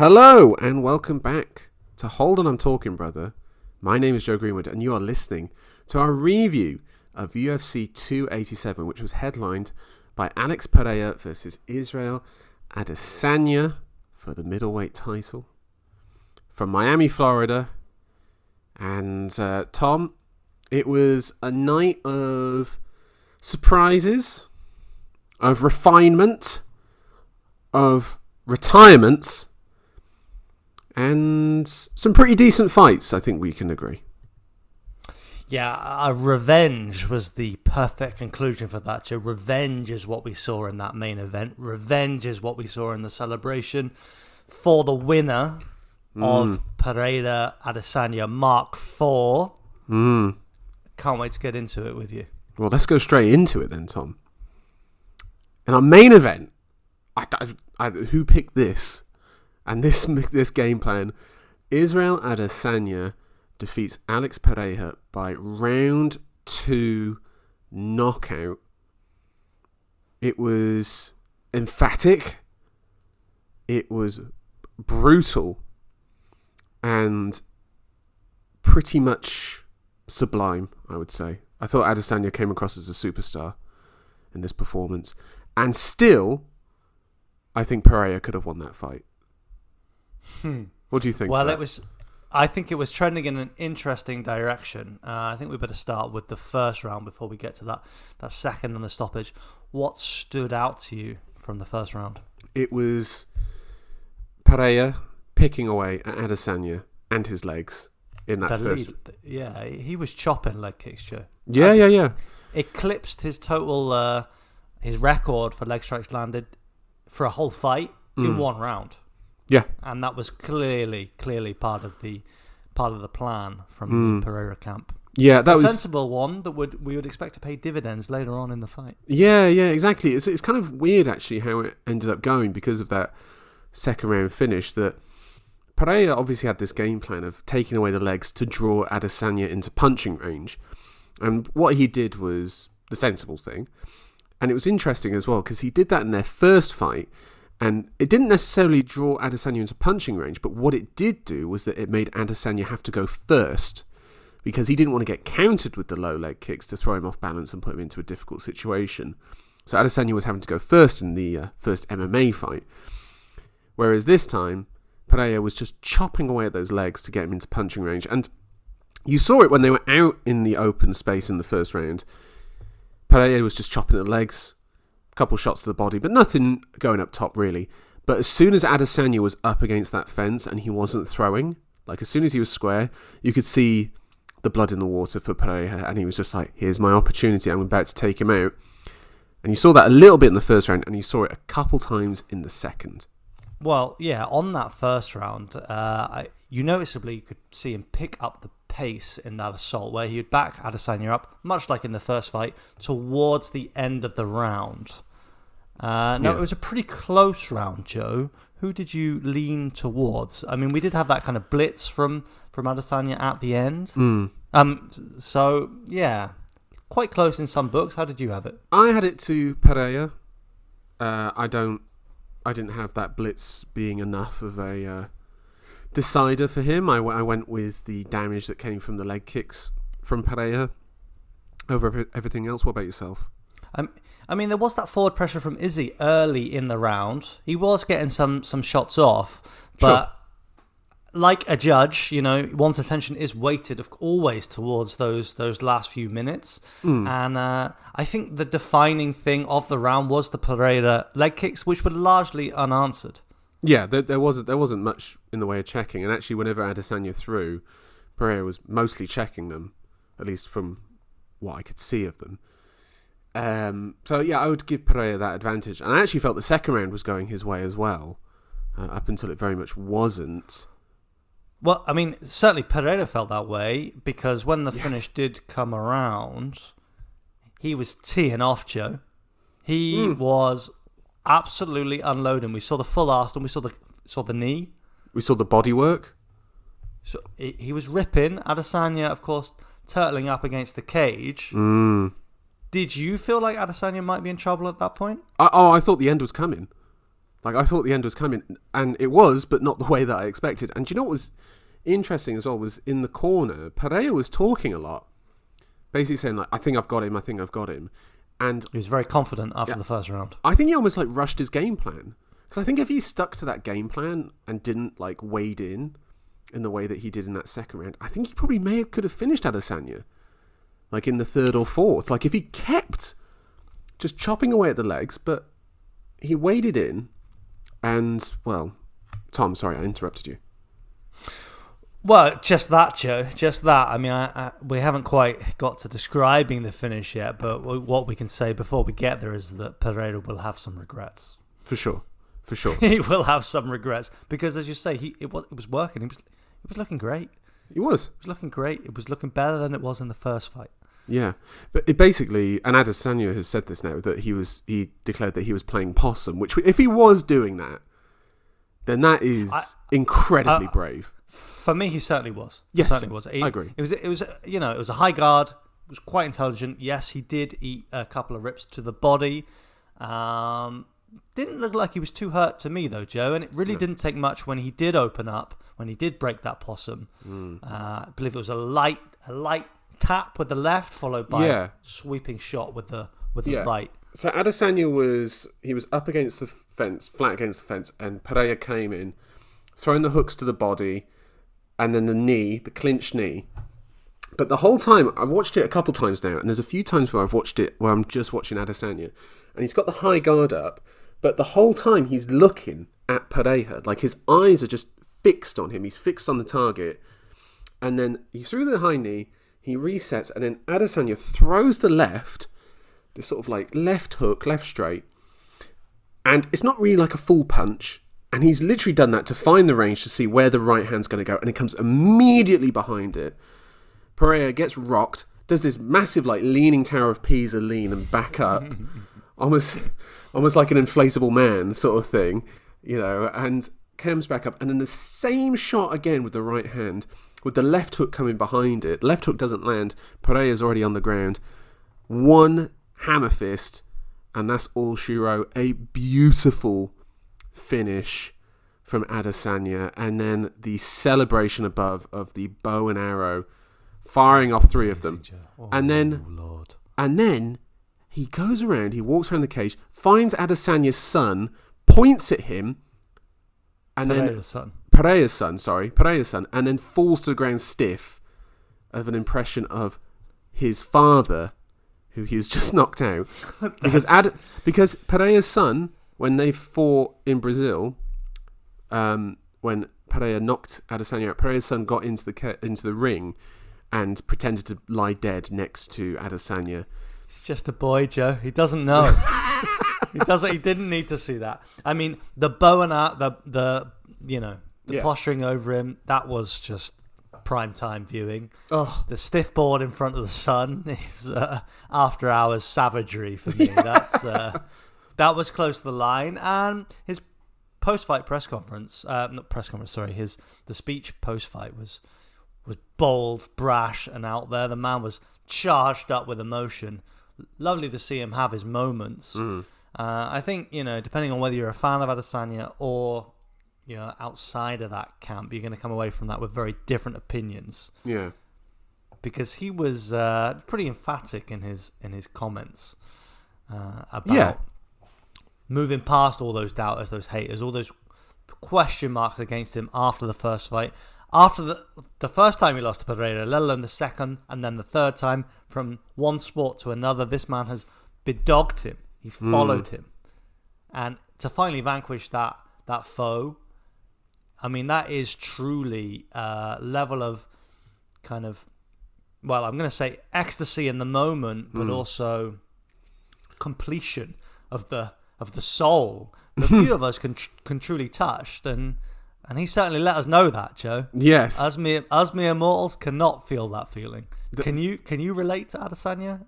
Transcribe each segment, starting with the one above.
Hello and welcome back to Holland. I'm Talking, brother. My name is Joe Greenwood and you are listening to our review of UFC 287, which was headlined by Alex Pereira versus Israel Adesanya for the middleweight title from Miami, Florida. And Tom, it was a night of surprises, of refinement, of retirements, and some pretty decent fights, I think we can agree. Yeah, revenge was the perfect conclusion for that, Joe. Revenge is what we saw in that main event. Revenge is what we saw in the celebration for the winner of Pereira Adesanya Mark IV. Can't wait to get into it with you. Well, let's go straight into it then, Tom. In our main event, who picked this? And this game plan, Israel Adesanya defeats Alex Pereira by round 2 knockout. It was emphatic. It was brutal. And pretty much sublime, I would say. I thought Adesanya came across as a superstar in this performance. And still, I think Pereira could have won that fight. What do you think? Well, I think it was trending in an interesting direction. I think we better start with the first round before we get to that second and the stoppage. What stood out to you from the first round? It was Pereira picking away at Adesanya and his legs in that first. Yeah, he was chopping leg kicks, Joe. Yeah. Eclipsed his total, his record for leg strikes landed for a whole fight in one round. Yeah, and that was clearly part of the plan from the Pereira camp. Yeah, that was a sensible one that we would expect to pay dividends later on in the fight. Yeah, exactly. It's kind of weird actually how it ended up going because of that second round finish. That Pereira obviously had this game plan of taking away the legs to draw Adesanya into punching range, and what he did was the sensible thing. And it was interesting as well because he did that in their first fight. And it didn't necessarily draw Adesanya into punching range, but what it did do was that it made Adesanya have to go first because he didn't want to get countered with the low leg kicks to throw him off balance and put him into a difficult situation. So Adesanya was having to go first in the first MMA fight. Whereas this time, Pereira was just chopping away at those legs to get him into punching range. And you saw it when they were out in the open space in the first round. Pereira was just chopping at the legs, couple shots to the body, but nothing going up top really. But as soon as Adesanya was up against that fence and he wasn't throwing, like as soon as he was square, you could see the blood in the water for Pereira, and he was just like, here's my opportunity, I'm about to take him out. And you saw that a little bit in the first round, and you saw it a couple times in the second. Well, yeah, on that first round, you noticeably could see him pick up the pace in that assault, where he would back Adesanya up, much like in the first fight, towards the end of the round. It was a pretty close round, Joe. Who did you lean towards? I mean, we did have that kind of blitz from Adesanya at the end. So, yeah, quite close in some books. How did you have it? I had it to Pereira. I didn't have that blitz being enough of a decider for him. I went with the damage that came from the leg kicks from Pereira over everything else. What about yourself? I mean, there was that forward pressure from Izzy early in the round. He was getting some shots off, but like a judge, one's attention is weighted always towards those last few minutes. And I think the defining thing of the round was the Pereira leg kicks, which were largely unanswered. Yeah, there wasn't much in the way of checking, and actually, whenever Adesanya threw, Pereira was mostly checking them, at least from what I could see of them. So yeah, I would give Pereira that advantage, and I actually felt the second round was going his way as well, up until it very much wasn't. Well, I mean, certainly Pereira felt that way because when the finish did come around, he was teeing off, Joe. He was absolutely unloading. We saw the full arse, and we saw the knee. We saw the body work. So he was ripping. Adesanya, of course, turtling up against the cage. Did you feel like Adesanya might be in trouble at that point? I thought the end was coming. Like, I thought the end was coming, and it was, but not the way that I expected. And do you know what was interesting as well was in the corner, Pereira was talking a lot, basically saying, like, I think I've got him. And he was very confident after the first round. I think he almost, like, rushed his game plan. Because I think if he stuck to that game plan and didn't, like, wade in the way that he did in that second round, I think he probably could have finished Adesanya, like, in the third or fourth. Like, if he kept just chopping away at the legs, but he waded in. And, well, Tom, sorry, I interrupted you. Well, just that, Joe. Just that. I mean, we haven't quite got to describing the finish yet, but what we can say before we get there is that Pereira will have some regrets. For sure. He will have some regrets because, as you say, it was working. He was looking great. He was. It was looking great. It was looking better than it was in the first fight. Yeah, but it basically, and Adesanya has said this now, that he declared that he was playing possum, which if he was doing that, then that is incredibly brave. For me, he certainly was. Yes, certainly was. I agree. It was it was a high guard. It was quite intelligent. Yes, he did eat a couple of rips to the body. Didn't look like he was too hurt to me though, Joe, and it really didn't take much when he did open up, when he did break that possum. I believe it was a light tap with the left, followed by a sweeping shot with the right. So Adesanya was up against the fence, flat against the fence, and Pereira came in, throwing the hooks to the body, and then the clinch knee. But the whole time, I watched it a couple times now, and there's a few times where I've watched it where I'm just watching Adesanya, and he's got the high guard up, but the whole time he's looking at Pereira, like his eyes are just fixed on him. He's fixed on the target, and then he threw the high knee. He resets, and then Adesanya throws the left, this sort of like left hook, left straight, and it's not really like a full punch, and he's literally done that to find the range to see where the right hand's going to go, and it comes immediately behind it. Pereira gets rocked, does this massive like leaning Tower of Pisa lean and back up, almost like an inflatable man sort of thing, and comes back up, and then the same shot again with the right hand, with the left hook coming behind it. Left hook doesn't land. Pereira's already on the ground. One hammer fist, and that's all she wrote. A beautiful finish from Adesanya, and then the celebration above of the bow and arrow, firing off three of them. And then he goes around, he walks around the cage, finds Adesanya's son, points at him, and Pereira's son, and then falls to the ground stiff of an impression of his father, who he has just knocked out. Because Pereira's son, when they fought in Brazil, when Pereira knocked Adesanya out, Pereira's son got into the ring and pretended to lie dead next to Adesanya. He's just a boy, Joe. He doesn't know. He didn't need to see that. I mean, the bow and the posturing over him, that was just prime time viewing. Oh. The stiff board in front of the sun is after hours savagery for me. That was close to the line. And his post-fight the speech post-fight was bold, brash, and out there. The man was charged up with emotion. Lovely to see him have his moments. I think, depending on whether you're a fan of Adesanya or outside of that camp, you're going to come away from that with very different opinions. Yeah, because he was pretty emphatic in his comments about moving past all those doubters, those haters, all those question marks against him after the first fight. After the first time he lost to Pereira, let alone the second and then the third time, from one sport to another, this man has bedogged him. He's followed him. And to finally vanquish that foe, I mean, that is truly a level of kind of, well, I'm going to say ecstasy in the moment, but also completion of the soul that few of us can truly touch. And he certainly let us know that, Joe. Yes. Us mere mortals cannot feel that feeling. Can you relate to Adesanya?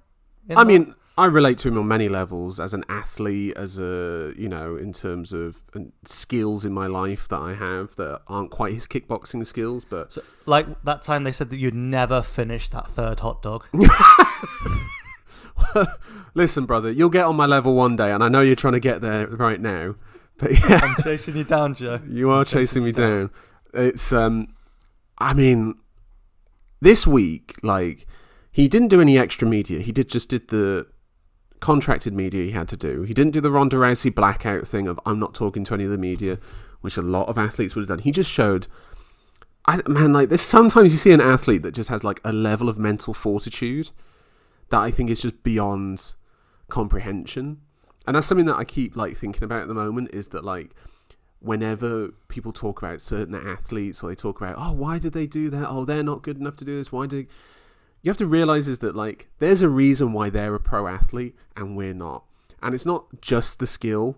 I mean, I relate to him on many levels, as an athlete, as in terms of skills in my life that I have that aren't quite his kickboxing skills. But so, like that time they said that you'd never finish that third hot dog. Listen, brother, you'll get on my level one day, and I know you're trying to get there right now. But yeah, I'm chasing you down, Joe. You are chasing me down. It's I mean, this week, like, he didn't do any extra media. He just did the contracted media he had to do. He didn't do the Ronda Rousey blackout thing of I'm not talking to any of the media, which a lot of athletes would have done. He just showed, like this. Sometimes you see an athlete that just has like a level of mental fortitude that I think is just beyond comprehension. And that's something that I keep like thinking about at the moment, is that like whenever people talk about certain athletes, or they talk about, oh, why did they do that? Oh, they're not good enough to do this. You have to realize is that like there's a reason why they're a pro athlete and we're not. And it's not just the skill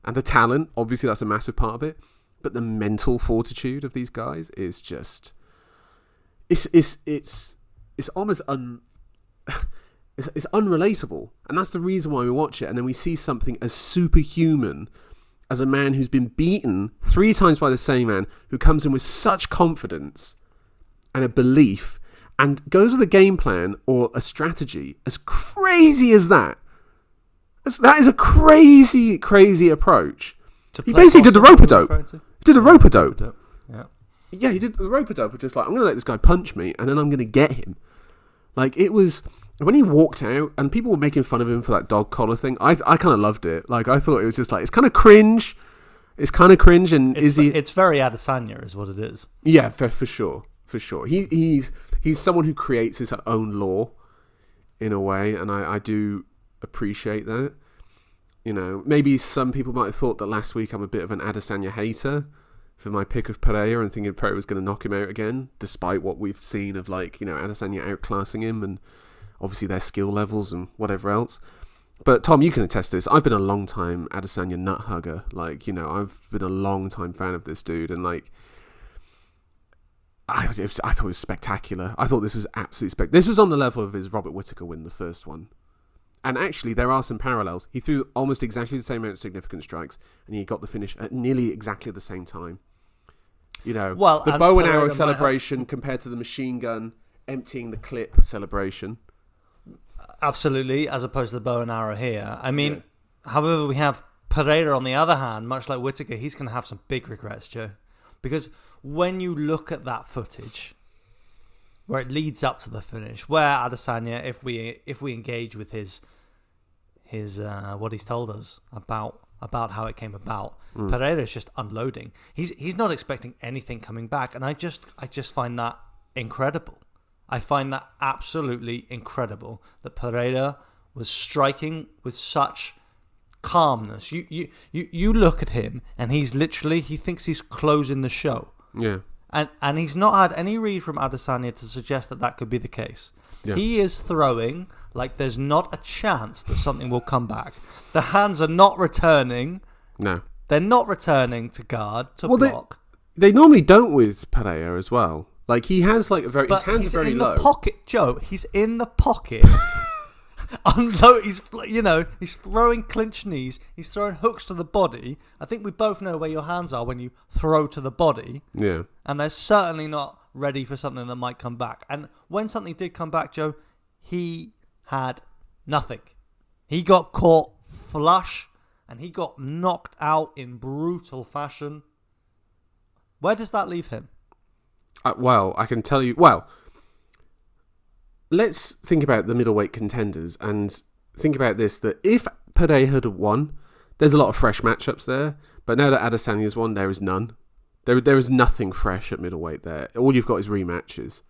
and the talent. Obviously, that's a massive part of it. But the mental fortitude of these guys is just, it's almost it's unrelatable. And that's the reason why we watch it. And then we see something as superhuman as a man who's been beaten 3 times by the same man, who comes in with such confidence and a belief and goes with a game plan or a strategy as crazy as that. That is a crazy, crazy approach. He basically did the rope-a-dope. He did the rope-a-dope. Yeah, he did the rope-a-dope. Just like, I'm going to let this guy punch me and then I'm going to get him. Like, it was... When he walked out and people were making fun of him for that dog collar thing, I kind of loved it. Like, I thought it was just like, it's kind of cringe. And it's very Adesanya is what it is. Yeah, for sure. For sure. He's someone who creates his own law in a way, and I do appreciate that. You know, maybe some people might have thought that last week I'm a bit of an Adesanya hater for my pick of Pereira and thinking Pereira was going to knock him out again, despite what we've seen of, like, you know, Adesanya outclassing him and obviously their skill levels and whatever else. But Tom, you can attest to this. I've been a long time Adesanya nut hugger. Like, you know, I've been a long time fan of this dude, and like, I thought it was spectacular. I thought this was absolutely spectacular. This was on the level of his Robert Whittaker win, the first one. And actually, there are some parallels. He threw almost exactly the same amount of significant strikes, and he got the finish at nearly exactly the same time. You know, the bow and arrow celebration compared to the machine gun emptying the clip celebration. Absolutely, as opposed to the bow and arrow here. I mean, however, we have Pereira on the other hand, much like Whittaker, he's going to have some big regrets, Joe. Because when you look at that footage, where it leads up to the finish, where Adesanya, if we engage with his what he's told us about how it came about, Pereira's just unloading. He's not expecting anything coming back, and I just find that incredible. I find that absolutely incredible that Pereira was striking with such calmness. You look at him and he thinks he's closing the show. Yeah. And he's not had any read from Adesanya to suggest that could be the case. Yeah. He is throwing like there's not a chance that something will come back. The hands are not returning. No. They're not returning to guard, block. They normally don't with Pereira as well. Like, he has like his hands are very low. He's in the pocket, Joe. He's in the pocket. He's throwing clinch knees. He's throwing hooks to the body. I think we both know where your hands are when you throw to the body. Yeah. And they're certainly not ready for something that might come back. And when something did come back, Joe, he had nothing. He got caught flush and he got knocked out in brutal fashion. Where does that leave him? Well, I can tell you... Well, let's think about the middleweight contenders and think about this, that if Pereira had won, there's a lot of fresh matchups there, but now that Adesanya's won, there is none. There is nothing fresh at middleweight there. All you've got is rematches.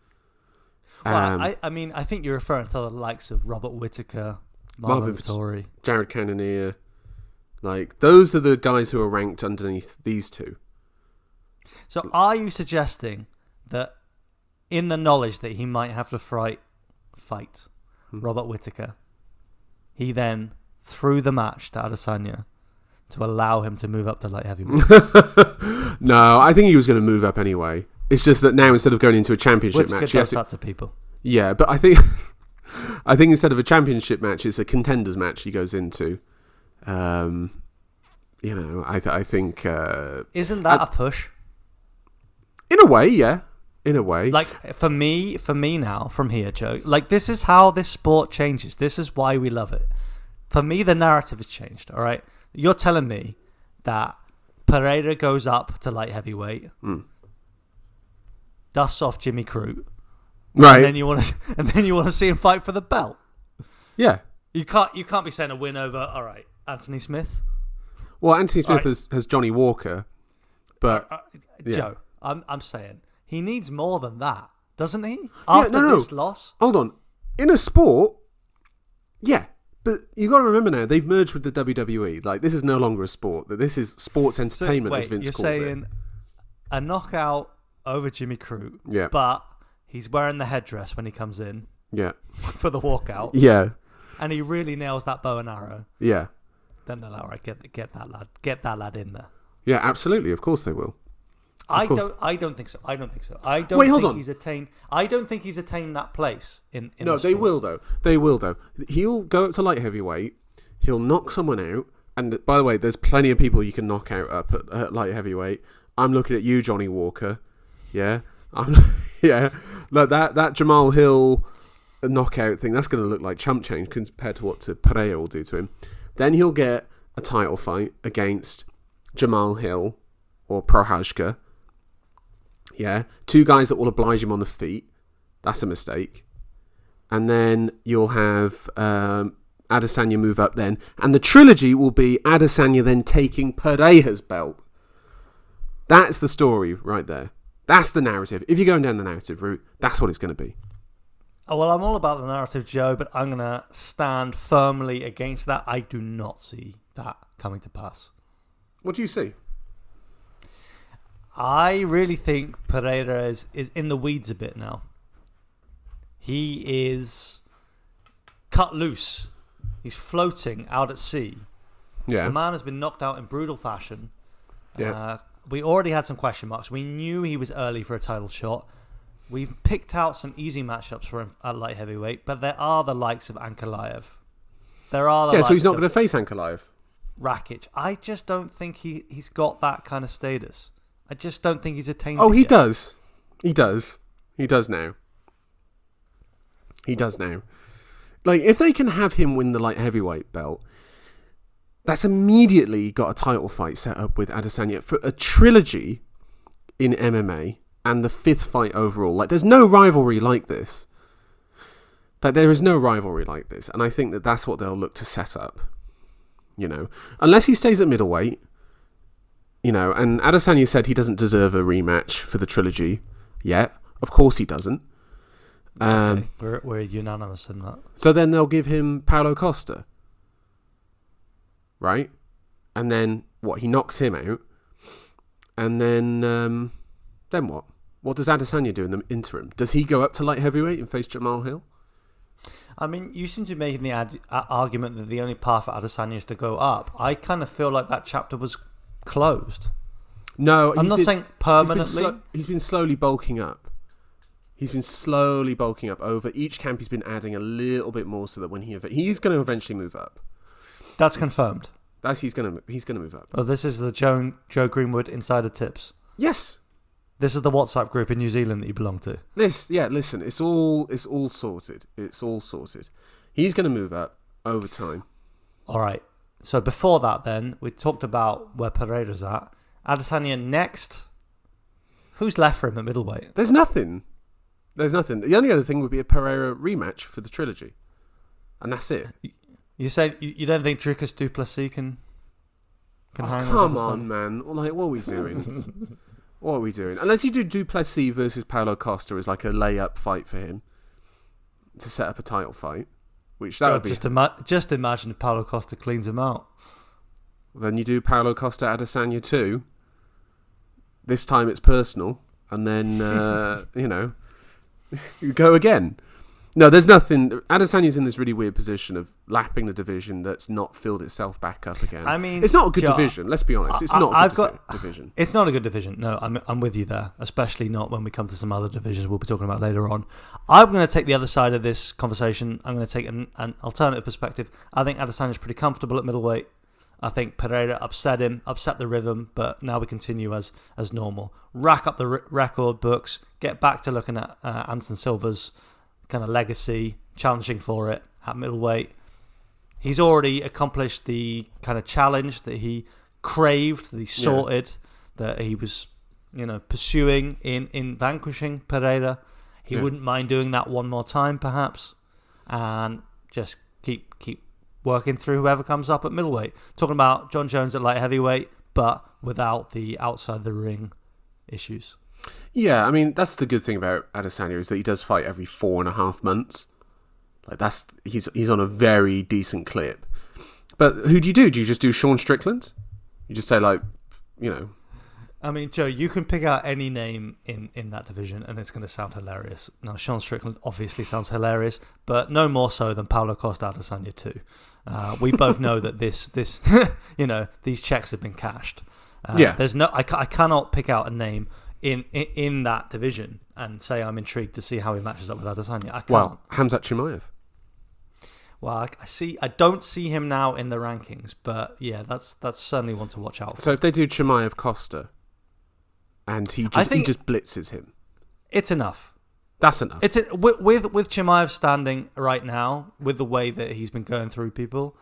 Well, I think you're referring to the likes of Robert Whittaker, Marvin Vettori, Jared Cannonier. Like, those are the guys who are ranked underneath these two. So are you suggesting that in the knowledge that he might have to fight Robert Whittaker, he then threw the match to Adesanya to allow him to move up to light heavyweight? No, I think he was going to move up anyway. It's just that now, instead of going into a championship Whittaker match, does that to people. Yeah, but I think instead of a championship match, it's a contenders match he goes into. I think isn't that a push? In a way, yeah. In a way. Like, for me now, from here, Joe, like, this is how this sport changes. This is why we love it. For me, the narrative has changed, all right? You're telling me that Pereira goes up to light heavyweight, dusts off Jimmy Crute, right? And then you want to see him fight for the belt. Yeah, you can't be saying a win over. All right, Anthony Smith. Well, Anthony Smith has Johnny Walker, but Joe, I'm saying he needs more than that, doesn't he? After this loss, hold on. In a sport, yeah. But you got to remember now, they've merged with the WWE. Like, this is no longer a sport. That this is sports entertainment, as Vince calls it. You're saying a knockout over Jimmy Crute, yeah. But he's wearing the headdress when he comes in, yeah, for the walkout, yeah, and he really nails that bow and arrow, yeah. Then they're like, all right, get that lad in there. Yeah, absolutely. Of course they will. I don't think so. I don't think he's attained that place in no, they will though. They will though. He'll go up to light heavyweight. He'll knock someone out. And by the way, there's plenty of people you can knock out up at light heavyweight. I'm looking at you, Johnny Walker. Yeah, yeah. Like that Jamal Hill knockout thing. That's going to look like chump change compared to what Pereira will do to him. Then he'll get a title fight against Jamal Hill or Prohajka. Yeah, 2 guys that will oblige him on the feet. That's a mistake. And then you'll have Adesanya move up then. And the trilogy will be Adesanya then taking Pereira's belt. That's the story right there. That's the narrative. If you're going down the narrative route, that's what it's going to be. Oh, well, I'm all about the narrative, Joe, but I'm going to stand firmly against that. I do not see that coming to pass. What do you see? I really think Pereira is in the weeds a bit now. He is cut loose. He's floating out at sea. Yeah. The man has been knocked out in brutal fashion. Yeah. We already had some question marks. We knew he was early for a title shot. We've picked out some easy matchups for him at light heavyweight, but there are the likes of Ankalaev. So he's not going to face Ankalaev. Rakic. I just don't think he's got that kind of status. I just don't think he's attained it yet. He does. He does. He does now. He does now. Like, if they can have him win the light heavyweight belt, that's immediately got a title fight set up with Adesanya for a trilogy in MMA and the 5th fight overall. Like, there's no rivalry like this. Like, there is no rivalry like this. And I think that that's what they'll look to set up. You know, unless he stays at middleweight. You know, and Adesanya said he doesn't deserve a rematch for the trilogy yet. Of course he doesn't. Okay. We're unanimous in that. So then they'll give him Paulo Costa. Right? And then, what, he knocks him out. And then what? What does Adesanya do in the interim? Does he go up to light heavyweight and face Jamal Hill? I mean, you seem to be making the argument that the only path for Adesanya is to go up. I kind of feel like that chapter was closed. No, I'm not saying permanently. He's been slowly bulking up. He's been slowly bulking up over each camp. He's been adding a little bit more so that when he's going to eventually move up. That's confirmed. He's going to move up. Oh, this is the Joe Greenwood insider tips. Yes. This is the WhatsApp group in New Zealand that you belong to. Listen, it's all sorted. It's all sorted. He's going to move up over time. All right. So before that, then we talked about where Pereira's at. Adesanya next. Who's left for him at middleweight? There's nothing. The only other thing would be a Pereira rematch for the trilogy, and that's it. You say you don't think Dricus du Plessis can hang? Come on, man! Like, what are we doing? What are we doing? Unless you do du Plessis versus Paulo Costa as like a layup fight for him to set up a title fight, which that would be. Just imagine if Paulo Costa cleans him out. Then you do Paulo Costa Adesanya 2. This time it's personal, and then you go again. No, there's nothing. Adesanya's in this really weird position of lapping the division that's not filled itself back up again. I mean, it's not a good division. Let's be honest. It's not a good division. It's not a good division. No, I'm with you there. Especially not when we come to some other divisions we'll be talking about later on. I'm going to take the other side of this conversation. I'm going to take an alternative perspective. I think Adesanya's pretty comfortable at middleweight. I think Pereira upset the rhythm, but now we continue as normal. Rack up the record books, get back to looking at Anderson Silva's kind of legacy, challenging for it at middleweight. He's already accomplished the kind of challenge that he craved, that he sorted, that he was, pursuing in vanquishing Pereira. He wouldn't mind doing that one more time, perhaps, and just keep working through whoever comes up at middleweight. Talking about John Jones at light heavyweight, but without the outside the ring issues. Yeah, I mean, that's the good thing about Adesanya is that he does fight every 4.5 months. Like he's on a very decent clip. But who do you do? Do you just do Sean Strickland? You just say I mean, Joe, you can pick out any name in that division and it's going to sound hilarious. Now, Sean Strickland obviously sounds hilarious, but no more so than Paulo Costa Adesanya too. We both know that this these checks have been cashed. There's I cannot pick out a name in that division and say I'm intrigued to see how he matches up with Adesanya. I can't. Well, Khamzat Chimaev. Well, I don't see him now in the rankings, but yeah, that's certainly one to watch out for. So if they do Chimaev Costa, and he just blitzes him, it's enough. That's enough. It's with Chimaev standing right now, with the way that he's been going through people,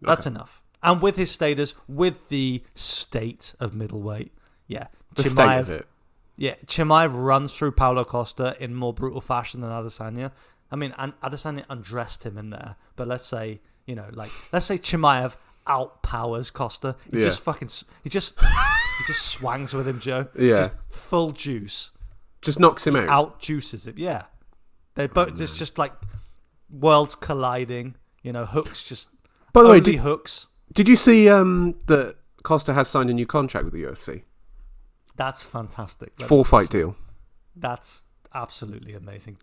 that's enough. And with his status, with the state of middleweight, the state of it. Yeah, Chimaev runs through Paulo Costa in more brutal fashion than Adesanya. I mean, Adesanya undressed him in there, but let's say Chimaev outpowers Costa. He just swangs with him, Joe. Yeah, just full juice. Just knocks him out. Out juices him. Yeah, they both. It's just like worlds colliding. Hooks just. By the way, hooks. Did you see that Costa has signed a new contract with the UFC? That's fantastic. 4-fight deal. That's absolutely amazing.